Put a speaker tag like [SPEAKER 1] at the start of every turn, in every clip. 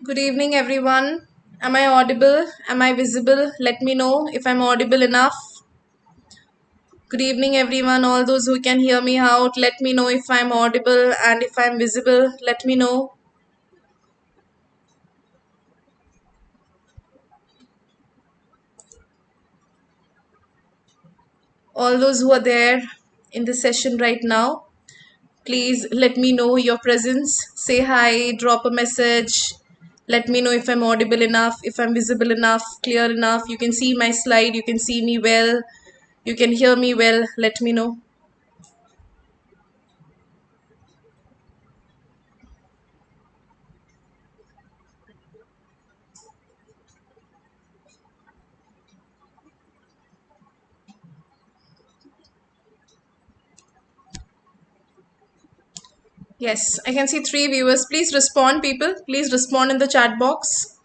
[SPEAKER 1] Good evening, everyone. Am I audible? Am I visible? Let me know if I'm audible enough. Good evening, everyone. All those who can hear me out, let me know if I'm audible and if I'm visible. Let me know. All those who are there in the session right now, please let me know your presence. Say hi, drop a message. Let me know if I'm audible enough, if I'm visible enough, clear enough. You can see my slide, you can see me well, you can hear me well. Let me know. Yes, I can see 3 viewers. Please respond, people. Please respond in the chat box.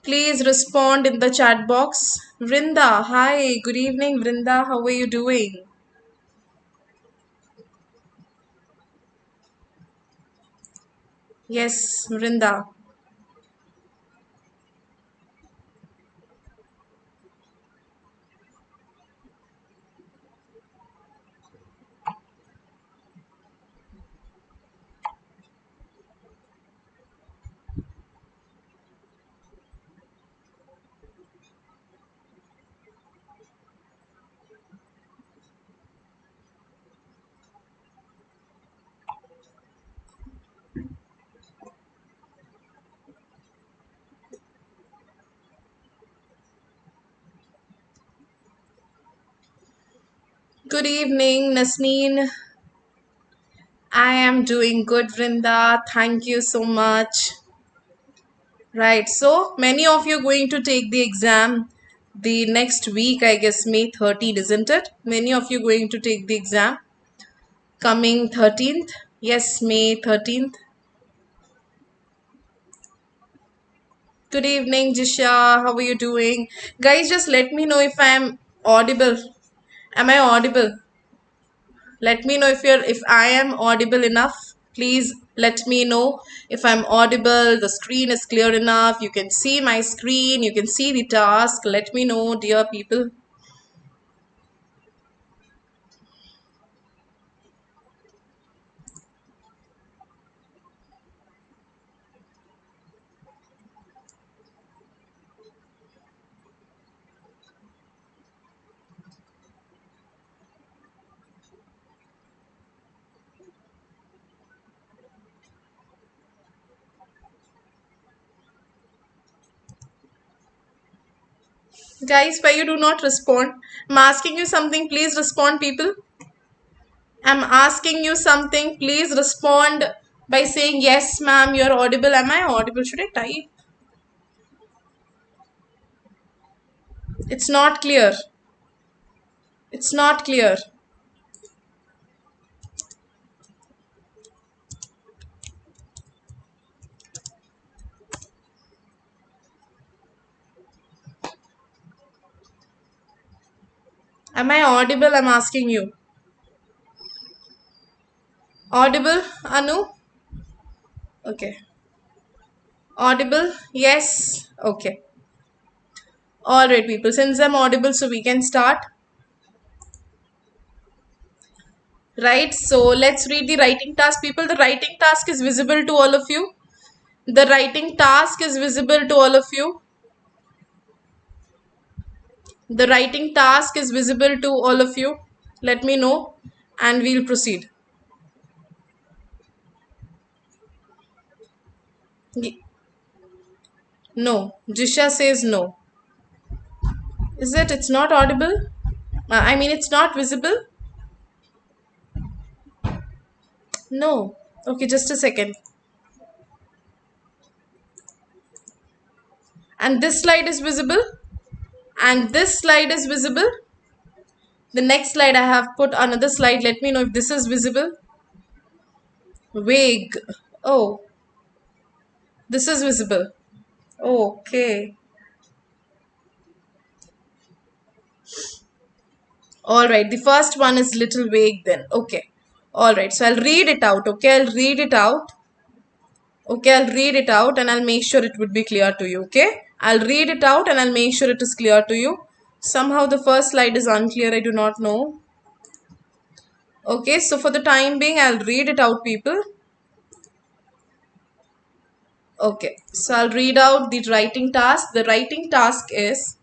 [SPEAKER 1] Please respond in the chat box. Vrinda, hi. Good evening, Vrinda. How are you doing? Yes, Vrinda. Good evening, Nasneen. I am doing good, Vrinda. Thank you so much. Right, so many of you are going to take the exam the next week, I guess May 13, isn't it? Many of you are going to take the exam coming 13th. Yes, May 13th. Good evening, Jisha. How are you doing? Guys, just let me know if I am audible. Am I audible? Let me know if I am audible enough. Please let me know if I'm audible. The screen is clear enough. You can see my screen. You can see the task. Let me know, dear people. Guys, why you do not respond? I'm asking you something. Please respond, people. I'm asking you something. Please respond by saying yes, ma'am. You're audible. Am I audible? Should I type? It's not clear. It's not clear. Am I audible? I'm asking you. Audible, Anu? Okay. Audible? Yes. Okay. All right, people. Since I'm audible, so we can start. Right. So let's read the writing task, people. The writing task is visible to all of you. The writing task is visible to all of you. The writing task is visible to all of you. Let me know and we'll proceed. No. Jisha says no. Is it? It's not audible? I mean, it's not visible? No. Okay, just a second. And this slide is visible? And this slide is visible? The next slide I have put another slide. Let me know if this is visible. Vague. Oh, this is visible. Okay. All right. The first one is little vague then. Okay. All right. So I'll read it out. Okay. I'll read it out. Okay, I'll read it out and I'll make sure it would be clear to you. Okay, I'll read it out and I'll make sure it is clear to you. Somehow the first slide is unclear, I do not know. Okay, so for the time being, I'll read it out, people. Okay, so I'll read out the writing task. The writing task is: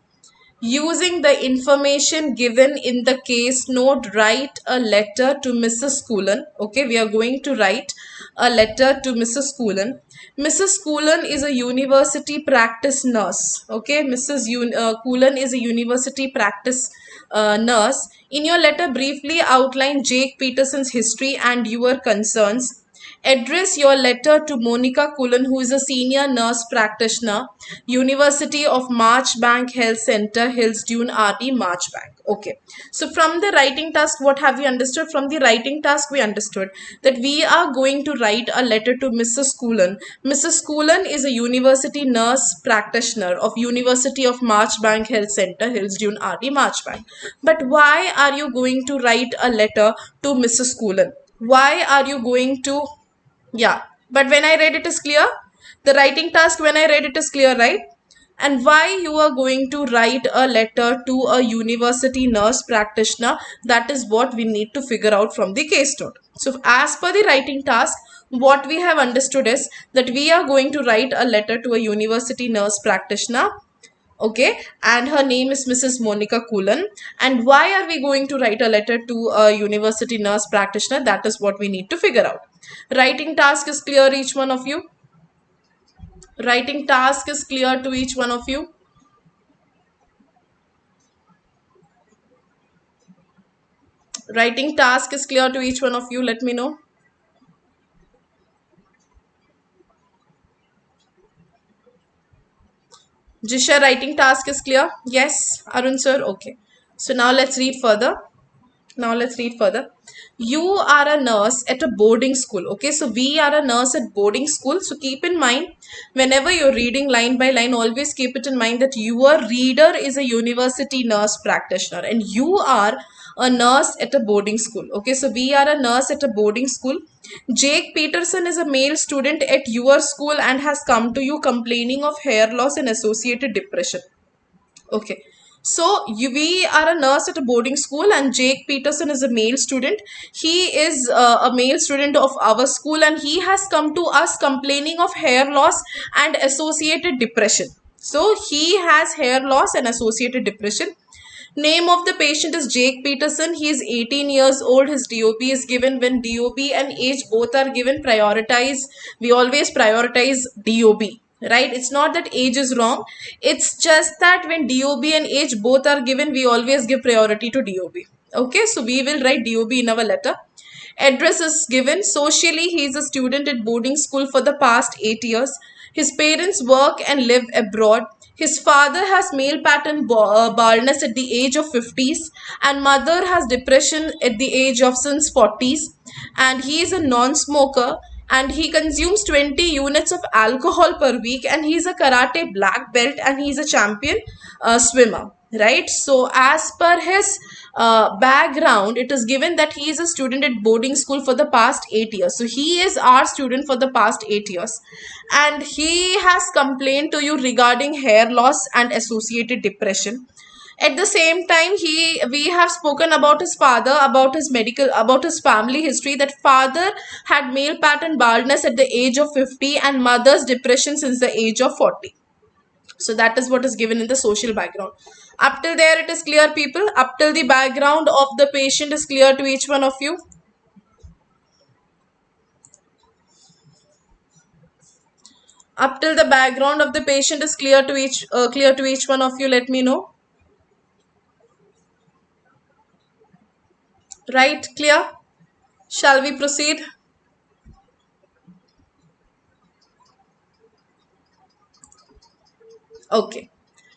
[SPEAKER 1] using the information given in the case note, write a letter to Mrs. Coolen. Okay, we are going to write a letter to Mrs. Coolen. Mrs. Coolen is a university practice nurse. Okay, Coolen is a university practice nurse. In your letter, briefly outline Jake Peterson's history and your concerns. Address your letter to Monica Cullen, who is a senior nurse practitioner, University of Marchbank Health Center, Hillsdune RD, Marchbank. Okay. So from the writing task, what have we understood? From the writing task, we understood that we are going to write a letter to Mrs. Cullen. Mrs. Cullen is a university nurse practitioner of University of Marchbank Health Center, Hillsdune RD, Marchbank. But why are you going to write a letter to Mrs. Cullen? Why are you going to, yeah, but when I read it is clear. The writing task, when I read it is clear, right? And why you are going to write a letter to a university nurse practitioner, that is what we need to figure out from the case note. So as per the writing task, what we have understood is that we are going to write a letter to a university nurse practitioner. Okay, and her name is Mrs. Monica Cullen. And why are we going to write a letter to a university nurse practitioner? That is what we need to figure out. Writing task is clear, each one of you? Writing task is clear to each one of you? Writing task is clear to each one of you? Let me know. Jisha, writing task is clear? Yes, Arun sir? Okay. So now let's read further. You are a nurse at a boarding school. Okay, so we are a nurse at boarding school. So keep in mind, whenever you're reading line by line, always keep it in mind that your reader is a university nurse practitioner and you are a nurse at a boarding school. Okay, so we are a nurse at a boarding school. Jake Peterson is a male student at your school and has come to you complaining of hair loss and associated depression. Okay. So we are a nurse at a boarding school and Jake Peterson is a male student. He is a male student of our school and he has come to us complaining of hair loss and associated depression. So he has hair loss and associated depression. Name of the patient is Jake Peterson. He is 18 years old. His DOB is given. When DOB and age both are given, prioritize. We always prioritize DOB. Right? It's not that age is wrong. It's just that when DOB and age both are given, we always give priority to DOB. Okay, so we will write DOB in our letter. Address is given. Socially, he is a student at boarding school for the past 8 years. His parents work and live abroad. His father has male pattern baldness at the age of 50s and mother has depression at the age of since 40s. And he is a non-smoker and he consumes 20 units of alcohol per week and he is a karate black belt and he is a champion swimmer. Right? So as per his background, it is given that he is a student at boarding school for the past 8 years. So he is our student for the past 8 years and he has complained to you regarding hair loss and associated depression. At the same time, we have spoken about his father, about his family history, that father had male pattern baldness at the age of 50 and mother's depression since the age of 40. So that is what is given in the social background. Up till there it is clear, people? Up till the background of the patient is clear to each one of you? Up till the background of the patient is clear to each one of you? Let me know. Right? Clear? Shall we proceed? Okay.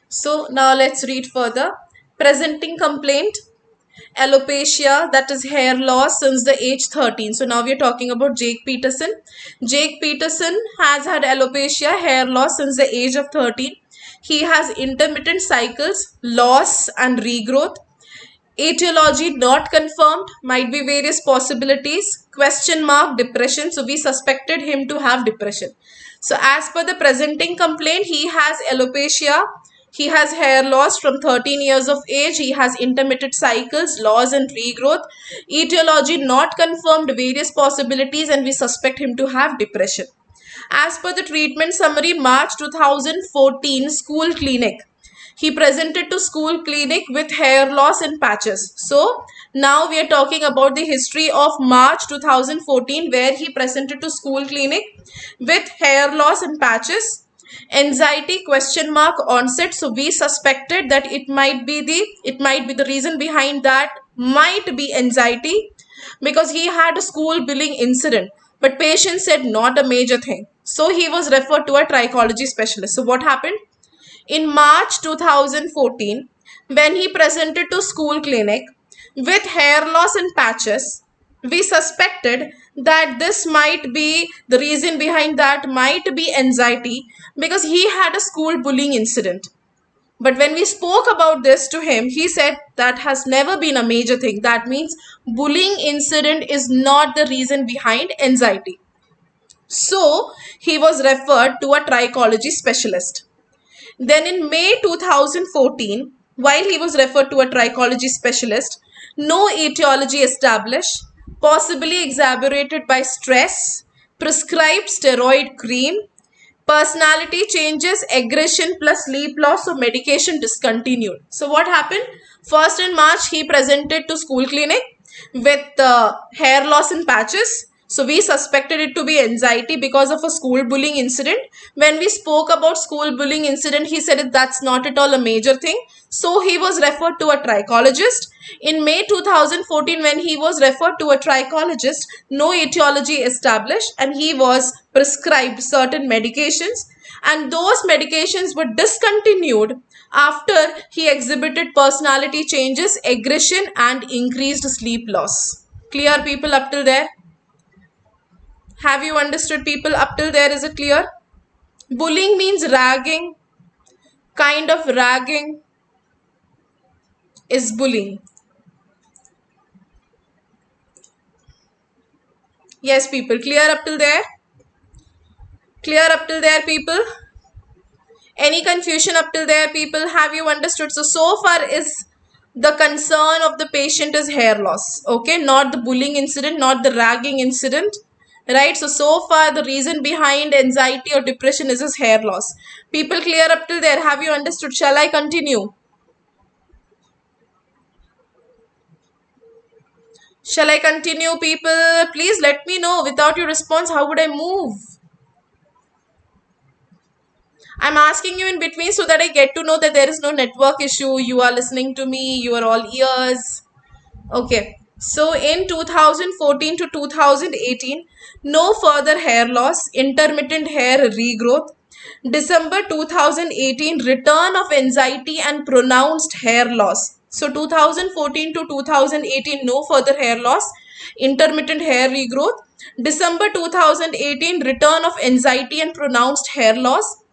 [SPEAKER 1] So now let's read further. Presenting complaint. Alopecia, that is hair loss since the age 13. So now we are talking about Jake Peterson. Jake Peterson has had alopecia, hair loss since the age of 13. He has intermittent cycles, loss and regrowth. Etiology not confirmed, might be various possibilities. Question mark, depression. So we suspected him to have depression. So as per the presenting complaint, he has alopecia, he has hair loss from 13 years of age, he has intermittent cycles, loss and regrowth, etiology not confirmed, various possibilities, and we suspect him to have depression. As per the treatment summary, March 2014, school clinic. He presented to school clinic with hair loss and patches. So now we are talking about the history of March 2014, where he presented to school clinic with hair loss and patches. Anxiety question mark onset. So we suspected that it might be the reason behind that might be anxiety, because he had a school bullying incident, but patient said not a major thing. So he was referred to a trichology specialist. So what happened? In March 2014, when he presented to school clinic with hair loss and patches, we suspected that this might be the reason behind that might be anxiety, because he had a school bullying incident. But when we spoke about this to him, he said that has never been a major thing. That means bullying incident is not the reason behind anxiety. So he was referred to a trichology specialist. Then in May 2014, while he was referred to a trichology specialist, no etiology established, possibly exacerbated by stress, prescribed steroid cream, personality changes, aggression plus sleep loss, so medication discontinued. So what happened? First in March, he presented to school clinic with hair loss and patches. So we suspected it to be anxiety because of a school bullying incident. When we spoke about school bullying incident, he said that's not at all a major thing. So he was referred to a trichologist. In May 2014, when he was referred to a trichologist, no etiology established and he was prescribed certain medications, and those medications were discontinued after he exhibited personality changes, aggression and increased sleep loss. Clear, people, up till there? Have you understood, people, up till there? Is it clear? Bullying means ragging. Kind of ragging is bullying. Yes, people, clear up till there? Clear up till there, people? Any confusion up till there, people? Have you understood? So far is the concern of the patient is hair loss, okay? Not the bullying incident, not the ragging incident, right? So far the reason behind anxiety or depression is his hair loss. People, clear up till there? Have you understood? Shall I continue? Shall I continue, people? Please let me know. Without your response, how would I move? I'm asking you in between so that I get to know that there is no network issue. You are listening to me. You are all ears. Okay. So in 2014 to 2018, no further hair loss, intermittent hair regrowth. December 2018, return of anxiety and pronounced hair loss. So 2014 to 2018, no further hair loss, intermittent hair regrowth. December 2018, return of anxiety and pronounced hair loss.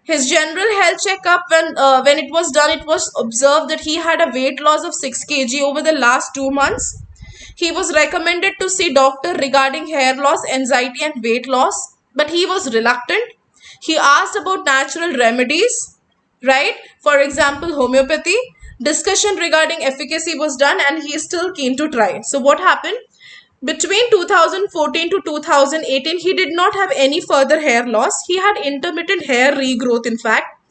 [SPEAKER 1] His general health checkup, when it was done, it was observed that he had a weight loss of 6 kg over the last 2 months. He was recommended to see doctor regarding hair loss, anxiety and weight loss, but he was reluctant. He asked about natural remedies, right? For example, homeopathy. Discussion regarding efficacy was done and he is still keen to try. So what happened? Between 2014 to 2018, he did not have any further hair loss. He had intermittent hair regrowth, in fact.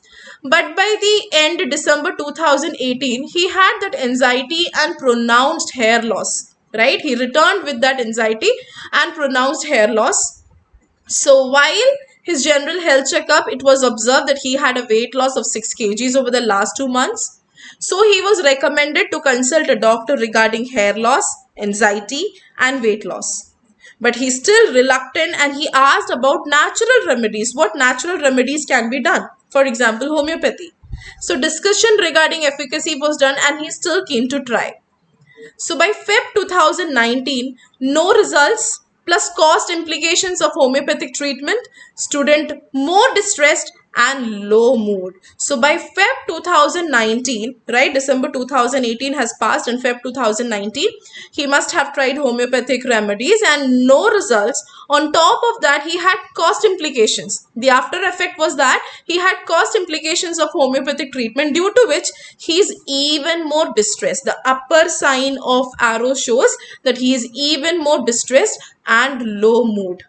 [SPEAKER 1] But by the end December 2018, he had that anxiety and pronounced hair loss, right? He returned with that anxiety and pronounced hair loss. So while his general health checkup, it was observed that he had a weight loss of 6 kgs over the last 2 months. So he was recommended to consult a doctor regarding hair loss, anxiety and weight loss. But he's still reluctant and he asked about natural remedies. What natural remedies can be done? For example, homeopathy. So discussion regarding efficacy was done and he's still keen to try. So by Feb 2019, no results plus cost implications of homeopathic treatment, student more distressed and low mood. So by Feb 2019, right, December 2018 has passed and Feb 2019, he must have tried homeopathic remedies and no results. On top of that, he had cost implications. The after effect was that he had cost implications of homeopathic treatment, due to which he is even more distressed. The upper sign of arrow shows that he is even more distressed and low mood.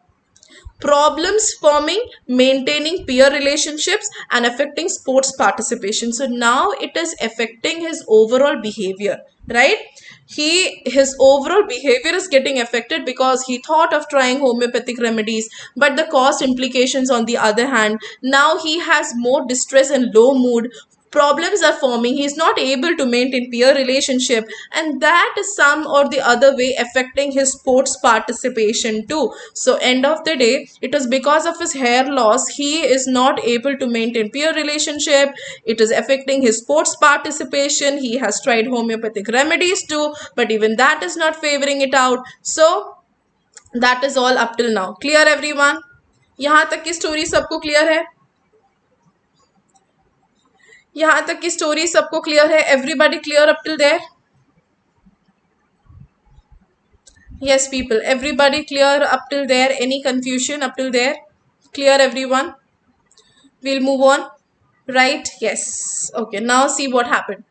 [SPEAKER 1] Problems forming, maintaining peer relationships, and affecting sports participation. So now it is affecting his overall behavior, right? His overall behavior is getting affected because he thought of trying homeopathic remedies, but the cost implications on the other hand, now he has more distress and low mood. Problems are forming, he's not able to maintain peer relationship, and that is some or the other way affecting his sports participation too. So end of the day, it is because of his hair loss he is not able to maintain peer relationship. It is affecting his sports participation. He has tried homeopathic remedies too, but even that is not favoring it out. So that is all up till now. Clear everyone? यहाँ तक की story सबको clear है? यहाँ तक की story सबको clear है? Everybody clear up till there? Yes, people, everybody clear up till there? Any confusion up till there? Clear everyone? We'll move on. Right? Yes. Okay, now see what happened.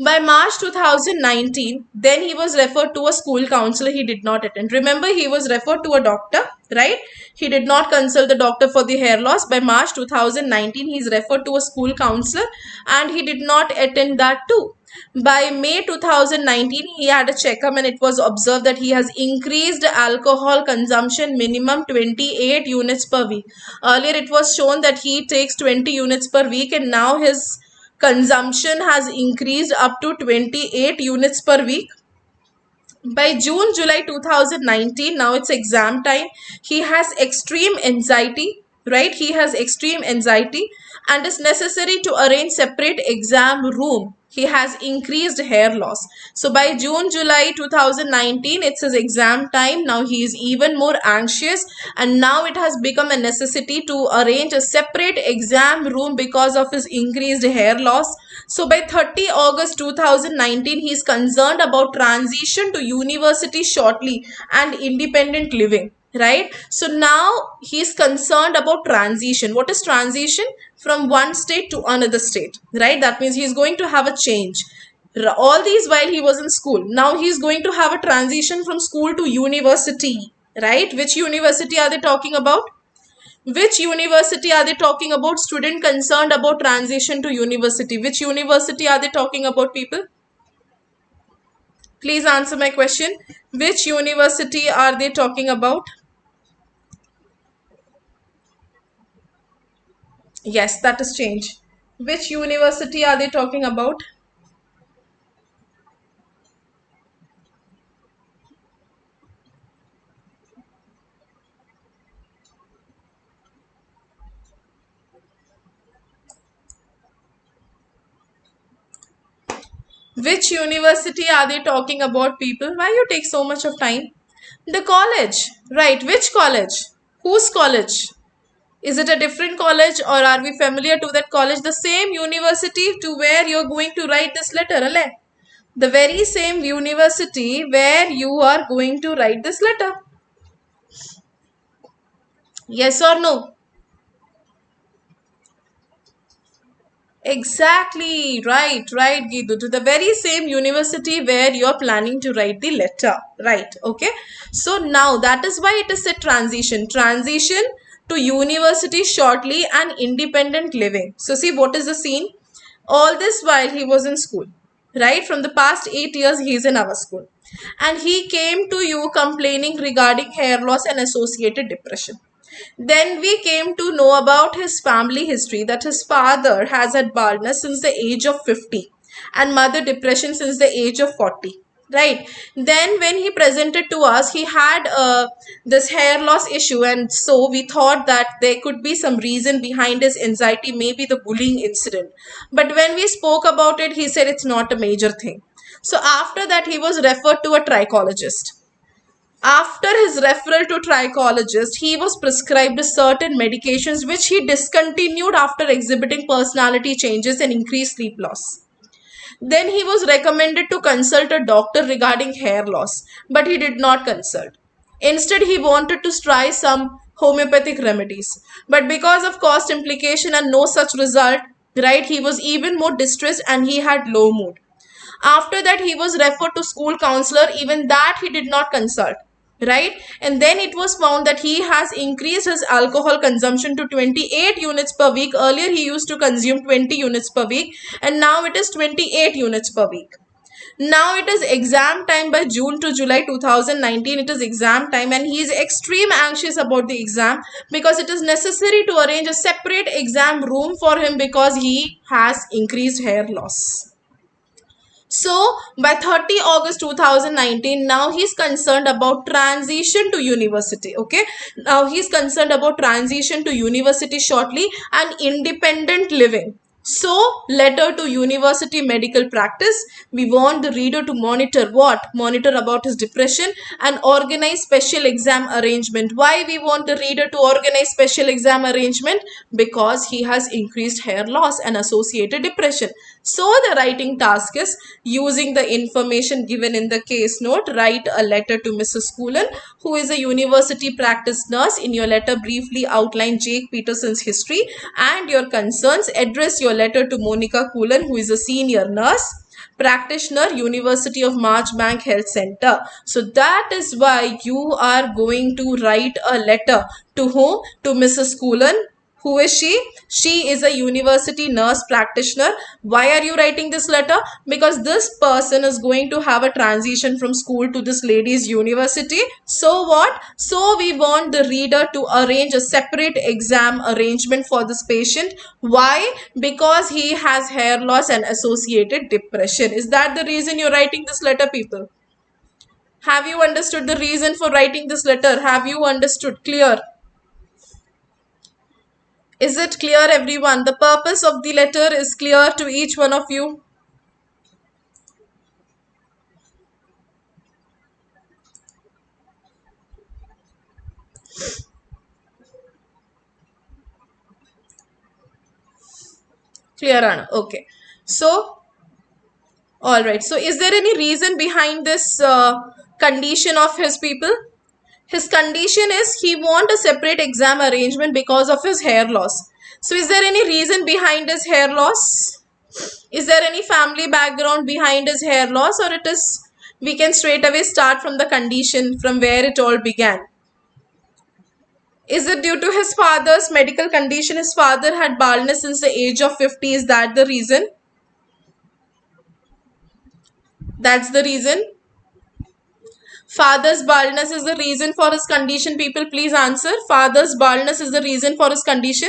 [SPEAKER 1] By March 2019, then he was referred to a school counselor. He did not attend. Remember, he was referred to a doctor, right? He did not consult the doctor for the hair loss. By March 2019, he is referred to a school counselor and he did not attend that too. By May 2019, he had a checkup and it was observed that he has increased alcohol consumption minimum 28 units per week. Earlier, it was shown that he takes 20 units per week and now his consumption has increased up to 28 units per week. By June, July 2019, now it's exam time, he has extreme anxiety, right? He has extreme anxiety and is necessary to arrange separate exam room. He has increased hair loss. So by June, July 2019, it's his exam time. Now he is even more anxious and now it has become a necessity to arrange a separate exam room because of his increased hair loss. So by 30 August 2019, he is concerned about transition to university shortly and independent living. Right? So now he is concerned about transition. What is transition? From one state to another state, right? That means he is going to have a change. All these while he was in school. Now he is going to have a transition from school to university, right? Which university are they talking about? Which university are they talking about? Student concerned about transition to university. Which university are they talking about, people? Please answer my question. Which university are they talking about? Yes, that is change. Which university are they talking about? Which university are they talking about, people? Why you take so much of time? The college, right? Which college? Whose college? Is it a different college or are we familiar to that college? The same university to where you're going to write this letter, alle? The very same university where you are going to write this letter. Yes or no? Exactly, right, Gidu. To the very same university where you're planning to write the letter, right? Okay. So now that is why it is a transition. Transition to university shortly and independent living. So see what is the scene? All this while he was in school, right? From the past 8 years, he is in our school. And he came to you complaining regarding hair loss and associated depression. Then we came to know about his family history, that his father has had baldness since the age of 50 and mother depression since the age of 40. Right. Then when he presented to us, he had this hair loss issue, and so we thought that there could be some reason behind his anxiety, maybe the bullying incident. But when we spoke about it, he said it's not a major thing. So after that, he was referred to a trichologist. After his referral to trichologist, he was prescribed certain medications which he discontinued after exhibiting personality changes and increased sleep loss. Then he was recommended to consult a doctor regarding hair loss, but he did not consult. Instead, he wanted to try some homeopathic remedies. But because of cost implication and no such result, right, he was even more distressed and he had low mood. After that, he was referred to school counselor. Even that he did not consult, right? And then it was found that he has increased his alcohol consumption to 28 units per week. Earlier he used to consume 20 units per week, and now it is 28 units per week. Now it is exam time. By June to July 2019, it is exam time, and he is extreme anxious about the exam because it is necessary to arrange a separate exam room for him because he has increased hair loss. So by 30 August 2019, now he's concerned about transition to university. Okay, now he's concerned about transition to university shortly and independent living. So, letter to university medical practice. We want the reader to monitor what? Monitor about his depression and organize special exam arrangement. Why we want the reader to organize special exam arrangement? Because he has increased hair loss and associated depression. So, the writing task is using the information given in the case note. Write a letter to Mrs. Coolen, who is a university practice nurse. In your letter, briefly outline Jake Peterson's history and your concerns. Address your letter to Monica Coolen, who is a senior nurse practitioner, University of Marchbank Health Center. So that is why you are going to write a letter to whom? To Mrs. Coolen. Who is she? She is a university nurse practitioner. Why are you writing this letter? Because this person is going to have a transition from school to this lady's university. So what? So we want the reader to arrange a separate exam arrangement for this patient. Why? Because he has hair loss and associated depression. Is that the reason you're writing this letter, people? Have you understood the reason for writing this letter? Have you understood? Clear? Is it clear, everyone? The purpose of the letter is clear to each one of you? Clear, Anna? Okay. So, alright. So, is there any reason behind this condition of his, people? His condition is he want a separate exam arrangement because of his hair loss. So, is there any reason behind his hair loss? Is there any family background behind his hair loss, or it is we can straight away start from the condition from where it all began? Is it due to his father's medical condition? His father had baldness since the age of 50. Is that the reason? That's the reason. Father's baldness is the reason for his condition. People, please answer. Father's baldness is the reason for his condition.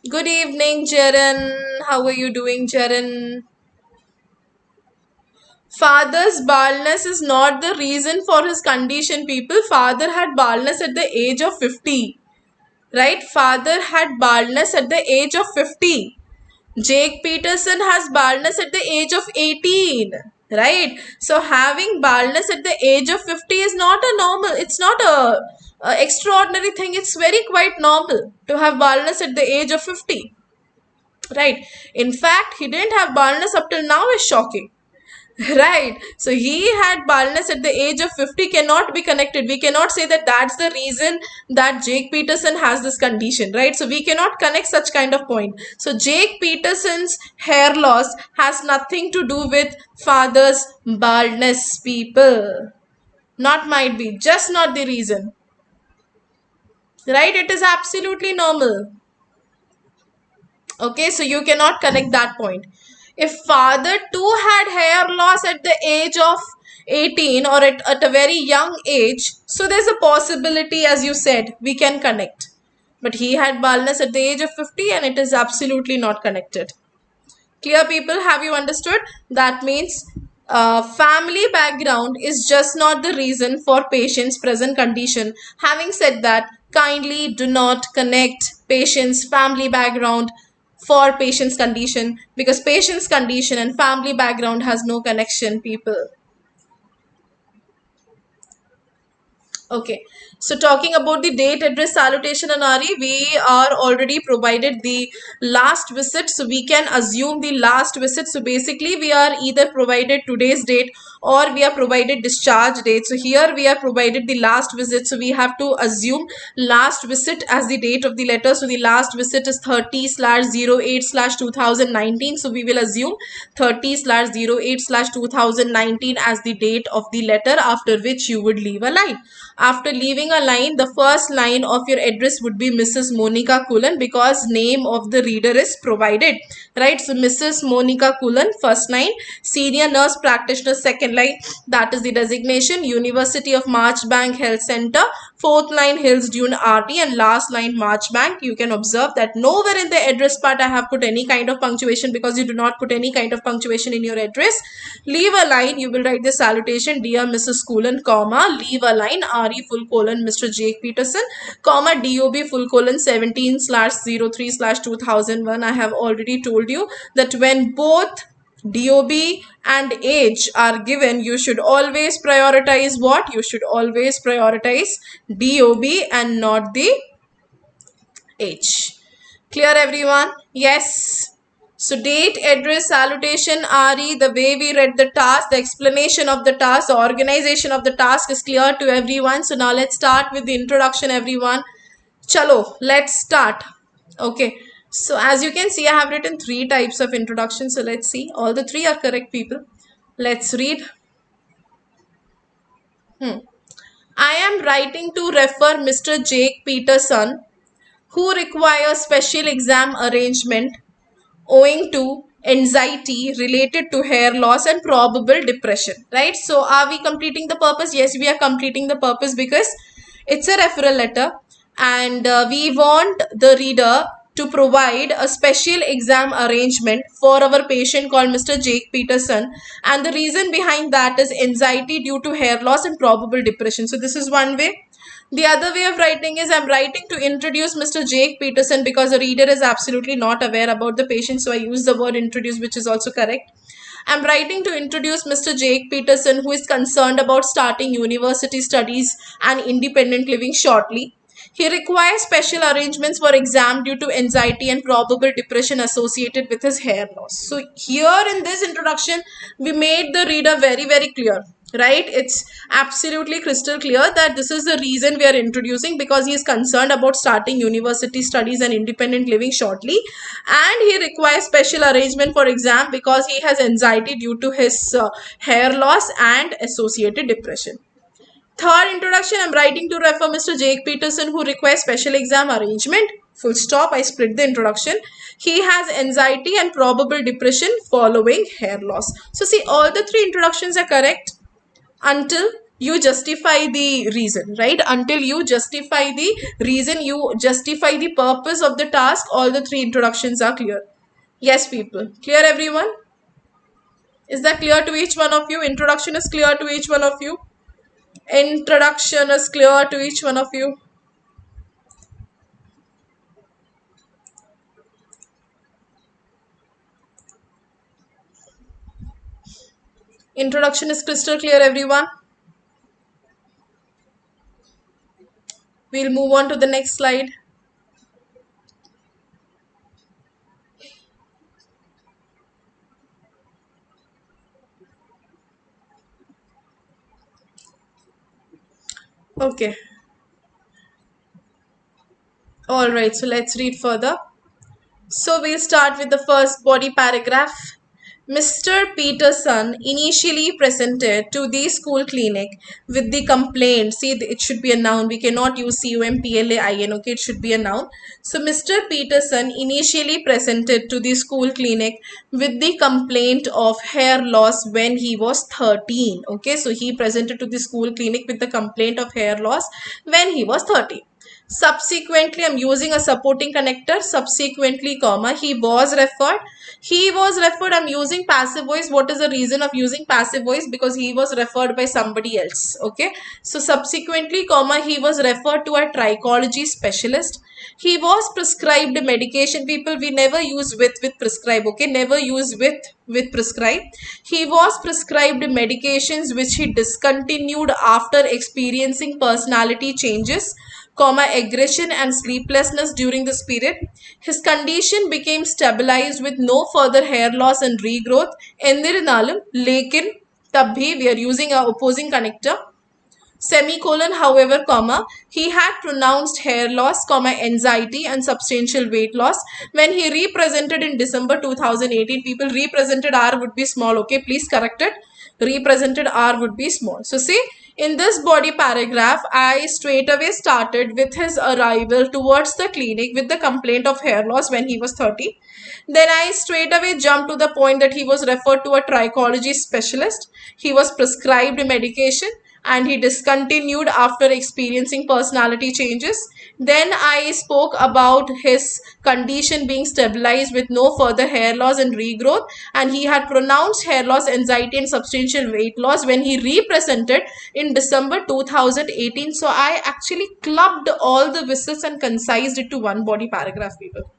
[SPEAKER 1] Good evening, Jaren. How are you doing, Jaren? Father's baldness is not the reason for his condition, people. Father had baldness at the age of 50. Right? Father had baldness at the age of 50. Jake Peterson has baldness at the age of 18. Right? So having baldness at the age of 50 is not a normal, it's not a extraordinary thing. It's very quite normal to have baldness at the age of 50. Right? In fact, he didn't have baldness up till now is shocking. Right. So he had baldness at the age of 50 cannot be connected. We cannot say that that's the reason that Jake Peterson has this condition, right? So we cannot connect such kind of point. So Jake Peterson's hair loss has nothing to do with father's baldness, people. Not might be, just not the reason. Right? It is absolutely normal. Okay, so you cannot connect that point. If father too had hair loss at the age of 18 or at a very young age, so there's a possibility, as you said, we can connect. But he had baldness at the age of 50 and it is absolutely not connected. Clear, people? Have you understood? That means family background is just not the reason for patient's present condition. Having said that, kindly do not connect patient's family background for patient's condition, because patient's condition and family background has no connection, people. Okay, so talking about the date, address, salutation, and RE, we are already provided the last visit, so we can assume the last visit. So basically, we are either provided today's date or we are provided discharge date. So here we are provided the last visit, so we have to assume last visit as the date of the letter. So the last visit is 30/08/2019. So we will assume 30/08/2019 as the date of the letter, after which you would leave a line. After leaving a line, the first line of your address would be Mrs. Monica Cullen, because name of the reader is provided, right? So Mrs. Monica Cullen, first line. Senior nurse practitioner, second line, that is the designation. University of Marchbank Health Center, fourth line, Hills Dune RD, and last line, Marchbank. You can observe that nowhere in the address part I have put any kind of punctuation, because you do not put any kind of punctuation in your address. Leave a line, you will write the salutation, dear Mrs. Cullen, comma, leave a line, RE full colon Mr. Jake Peterson, comma, DOB full colon 17/03/2001. I have already told you that when both DOB and age are given, you should always prioritize what? You should always prioritize DOB and not the age. Clear, everyone? Yes. So date, address, salutation, RE, the way we read the task, the explanation of the task, the organization of the task is clear to everyone. So now let's start with the introduction, everyone. Chalo, let's start. Okay. So as you can see, I have written 3 types of introduction. So let's see. All the 3 are correct, people. Let's read. I am writing to refer Mr. Jake Peterson, who requires special exam arrangement owing to anxiety related to hair loss and probable depression, right? So are we completing the purpose? Yes, we are completing the purpose, because it's a referral letter, and we want the reader to provide a special exam arrangement for our patient called Mr. Jake Peterson, and the reason behind that is anxiety due to hair loss and probable depression. So this is one way. The other way of writing is, I'm writing to introduce Mr. Jake Peterson, because the reader is absolutely not aware about the patient. So I use the word introduce, which is also correct. I'm writing to introduce Mr. Jake Peterson, who is concerned about starting university studies and independent living shortly. He requires special arrangements for exam due to anxiety and probable depression associated with his hair loss. So here in this introduction, we made the reader very, very clear, right? It's absolutely crystal clear that this is the reason we are introducing, because he is concerned about starting university studies and independent living shortly, and he requires special arrangement for exam because he has anxiety due to his hair loss and associated depression. Third introduction, I'm writing to refer Mr. Jake Peterson, who requires special exam arrangement. Full stop. I split the introduction. He has anxiety and probable depression following hair loss. So see, all the 3 introductions are correct until you justify the reason, right? Until you justify the reason, you justify the purpose of the task, all the 3 introductions are clear. Yes, people. Clear, everyone? Is that clear to each one of you? Introduction is clear to each one of you? Introduction is clear to each one of you? Introduction is crystal clear, everyone? We'll move on to the next slide. Okay. All right, so let's read further. So we'll start with the first body paragraph. Mr. Peterson initially presented to the school clinic with the complaint. See, it should be a noun. We cannot use COMPLAIN. Okay, it should be a noun. So Mr. Peterson initially presented to the school clinic with the complaint of hair loss when he was 13. Okay, so he presented to the school clinic with the complaint of hair loss when he was 13. Subsequently, I'm using a supporting connector. Subsequently, comma, he was referred. He was referred. I'm using passive voice. What is the reason of using passive voice? Because he was referred by somebody else. Okay. So subsequently, comma, he was referred to a trichology specialist. He was prescribed medication. People, we never use with prescribe. Okay. Never use with prescribe. He was prescribed medications which he discontinued after experiencing personality changes, comma, aggression and sleeplessness during this period. His condition became stabilized with no further hair loss and regrowth. എന്നിരുന്നാലും लेकिन तब भी we are using a opposing connector. Semicolon, however, comma, he had pronounced hair loss, comma, anxiety and substantial weight loss. When he represented in December 2018, people, represented R would be small. Okay, please correct it. Represented R would be small. So see, in this body paragraph, I straight away started with his arrival towards the clinic with the complaint of hair loss when he was 30. Then I straight away jumped to the point that he was referred to a trichology specialist. He was prescribed medication and he discontinued after experiencing personality changes. Then I spoke about his condition being stabilized with no further hair loss and regrowth, and he had pronounced hair loss, anxiety and substantial weight loss when he represented in December 2018. So I actually clubbed all the visits and concised it to one body paragraph, people.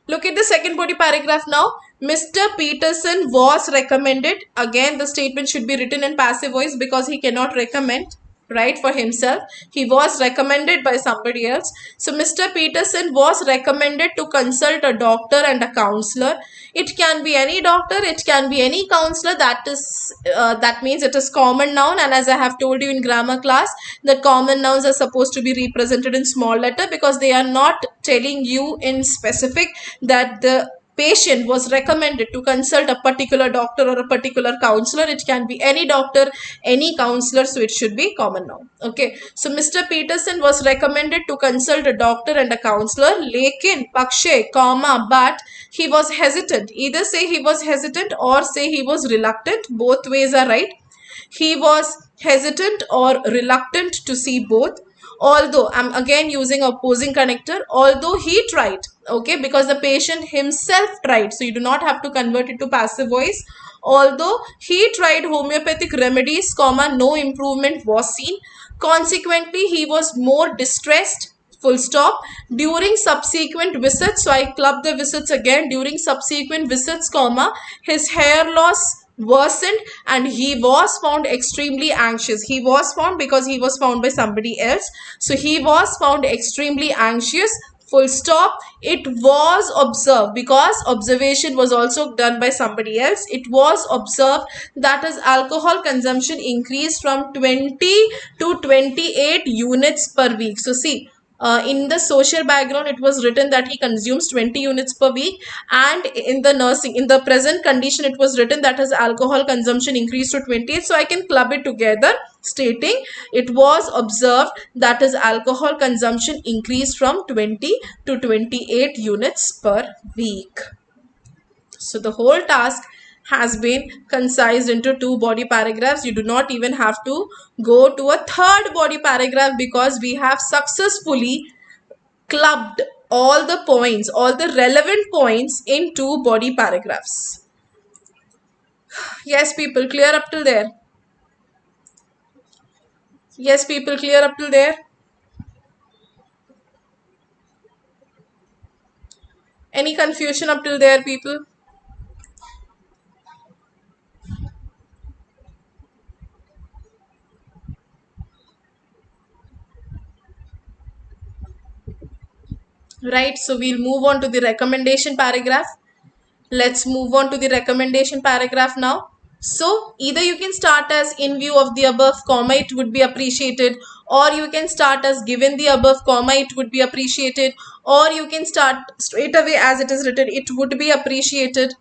[SPEAKER 1] Look at the second body paragraph now. Mr. Peterson was recommended. Again, the statement should be written in passive voice because he cannot recommend, right, for himself. He was recommended by somebody else. So Mr. Peterson was recommended to consult a doctor and a counselor. It can be any doctor, it can be any counselor. That means it is common noun, and as I have told you in grammar class, the common nouns are supposed to be represented in small letter because they are not telling you in specific that the patient was recommended to consult a particular doctor or a particular counselor. It can be any doctor, any counselor, so it should be common noun. Okay, so Mr. Peterson was recommended to consult a doctor and a counselor. Lekin, pakshe, comma, but he was hesitant. Either say he was hesitant or say he was reluctant. Both ways are right. He was hesitant or reluctant to see both. Although, I'm again using opposing connector, although he tried, okay, because the patient himself tried, so you do not have to convert it to passive voice. Although he tried homeopathic remedies, comma, no improvement was seen. Consequently, he was more distressed, full stop, during subsequent visits. So I club the visits again. During subsequent visits, comma, his hair loss worsened and he was found extremely anxious. He was found because he was found by somebody else. So he was found extremely anxious, full stop. It was observed, because observation was also done by somebody else. It was observed that his alcohol consumption increased from 20 to 28 units per week. So see, in the social background, it was written that he consumes 20 units per week, and in the present condition, it was written that his alcohol consumption increased to 28. So I can club it together, stating it was observed that his alcohol consumption increased from 20 to 28 units per week. So the whole task has been concised into two body paragraphs. You do not even have to go to a third body paragraph because we have successfully clubbed all the points, all the relevant points in two body paragraphs. Yes, people, clear up till there? Yes, people, clear up till there? Any confusion up till there, people? Right, so we'll move on to the recommendation paragraph. Let's move on to the recommendation paragraph now. So either you can start as in view of the above, comma, it would be appreciated, or you can start as given the above, comma, it would be appreciated, or you can start straight away as it is written, it would be appreciated.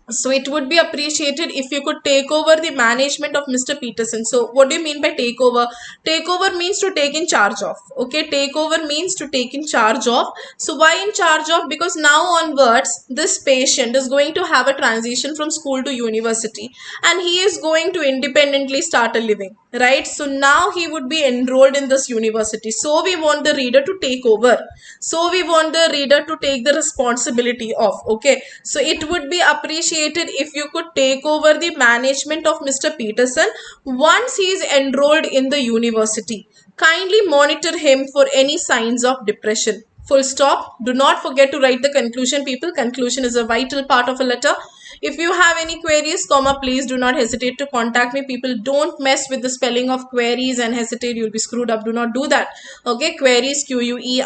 [SPEAKER 1] So it would be appreciated if you could take over the management of Mr. Peterson. So what do you mean by take over? Take over means to take in charge of. Okay, take over means to take in charge of. So why in charge of? Because now onwards, this patient is going to have a transition from school to university, and he is going to independently start a living, right? So now he would be enrolled in this university. So we want the reader to take over. So we want the reader to take the responsibility of. Okay, so it would be appreciated if you could take over the management of Mr. Peterson once he is enrolled in the university. Kindly monitor him for any signs of depression. Full stop. Do not forget to write the conclusion, people. Conclusion is a vital part of a letter. If you have any queries, comma, please do not hesitate to contact me. People, don't mess with the spelling of queries and hesitate. You'll be screwed up. Do not do that. Okay, queries, Queries,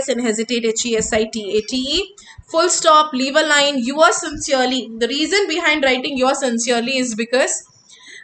[SPEAKER 1] and hesitate, Hesitate. Full stop. Leave a line. Yours sincerely. The reason behind writing yours sincerely is because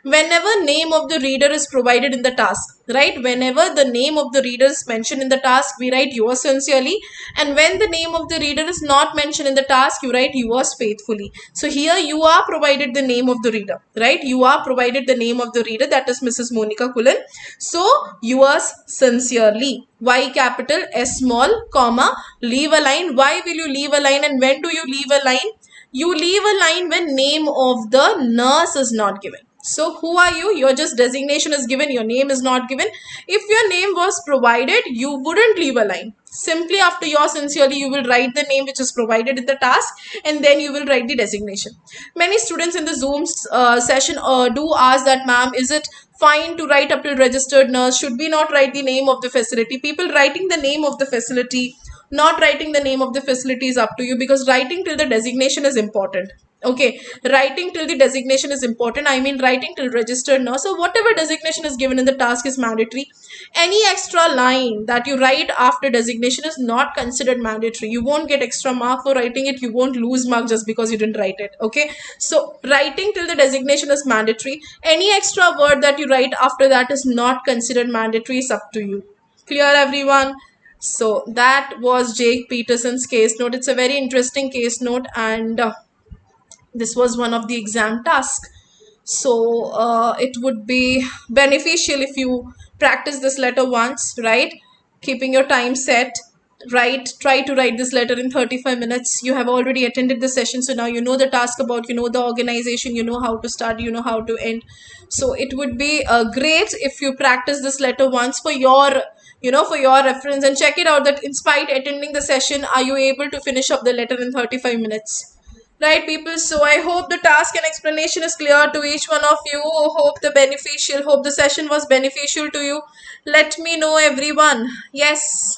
[SPEAKER 1] whenever name of the reader is provided in the task, right? Whenever the name of the reader is mentioned in the task, we write yours sincerely. And when the name of the reader is not mentioned in the task, you write yours faithfully. So here you are provided the name of the reader, right? You are provided the name of the reader, that is Mrs. Monica Cullen. So yours sincerely. Y capital, S small, comma, leave a line. Why will you leave a line, and when do you leave a line? You leave a line when name of the nurse is not given. So who are you? Your just designation is given, your name is not given. If your name was provided, you wouldn't leave a line. Simply after your sincerely, you will write the name which is provided in the task, and then you will write the designation. Many students in the Zoom session do ask that, ma'am, is it fine to write up till registered nurse? Should we not write the name of the facility? People, writing the name of the facility, not writing the name of the facility is up to you, because writing till the designation is important. Okay, writing till the designation is important. I mean, writing till registered nurse. So whatever designation is given in the task is mandatory. Any extra line that you write after designation is not considered mandatory. You won't get extra mark for writing it. You won't lose mark just because you didn't write it. Okay, so writing till the designation is mandatory. Any extra word that you write after that is not considered mandatory. It's up to you. Clear, everyone? So that was Jake Peterson's case note. It's a very interesting case note, and this was one of the exam tasks. So it would be beneficial if you practice this letter once, right? Keeping your time set, right? Try to write this letter in 35 minutes. You have already attended the session, so now you know the task about, you know the organization, you know how to start, you know how to end. So it would be great if you practice this letter once for your, for your reference, and check it out that in spite attending the session, are you able to finish up the letter in 35 minutes? Right, people? So I hope the task and explanation is clear to each one of you. Hope the session was beneficial to you. Let me know, everyone. Yes.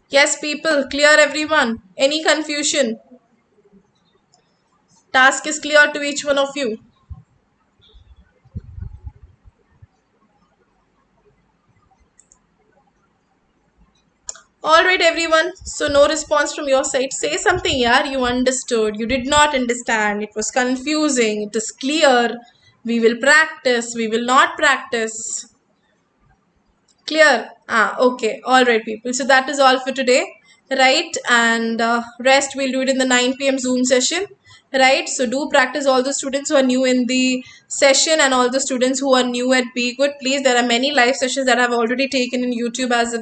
[SPEAKER 1] Yes, people. Clear, everyone. Any confusion? Task is clear to each one of you. Alright, everyone. So no response from your side. Say something, yeah. You understood. You did not understand. It was confusing. It is clear. We will practice. We will not practice. Clear? Okay. Alright, people. So that is all for today. Right? And rest we'll do it in the 9 p.m. Zoom session. Right? So do practice, all the students who are new in the session and all the students who are new at B-Ghud. Please, there are many live sessions that I've already taken in YouTube as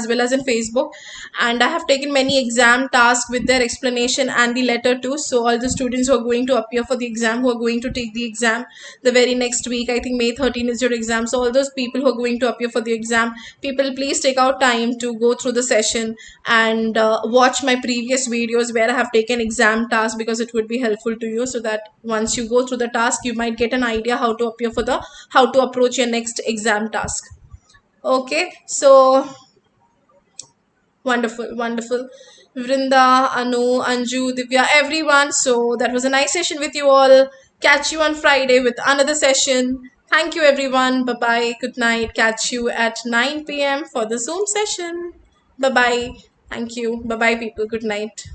[SPEAKER 1] well as in Facebook. And I have taken many exam tasks with their explanation and the letter too. So all the students who are going to appear for the exam, who are going to take the exam the very next week, I think May 13 is your exam. So all those people who are going to appear for the exam, people, please take out time to go through the session and watch my previous videos where I have taken exam tasks, because it would be helpful to you, so that once you go through the task, you might get an idea how to appear for how to approach your next exam task. Okay, so wonderful, wonderful. Vrinda, Anu, Anju, Divya, everyone. So that was a nice session with you all. Catch you on Friday with another session. Thank you, everyone. Bye-bye. Good night. Catch you at 9 p.m. for the Zoom session. Bye-bye. Thank you. Bye-bye, people. Good night.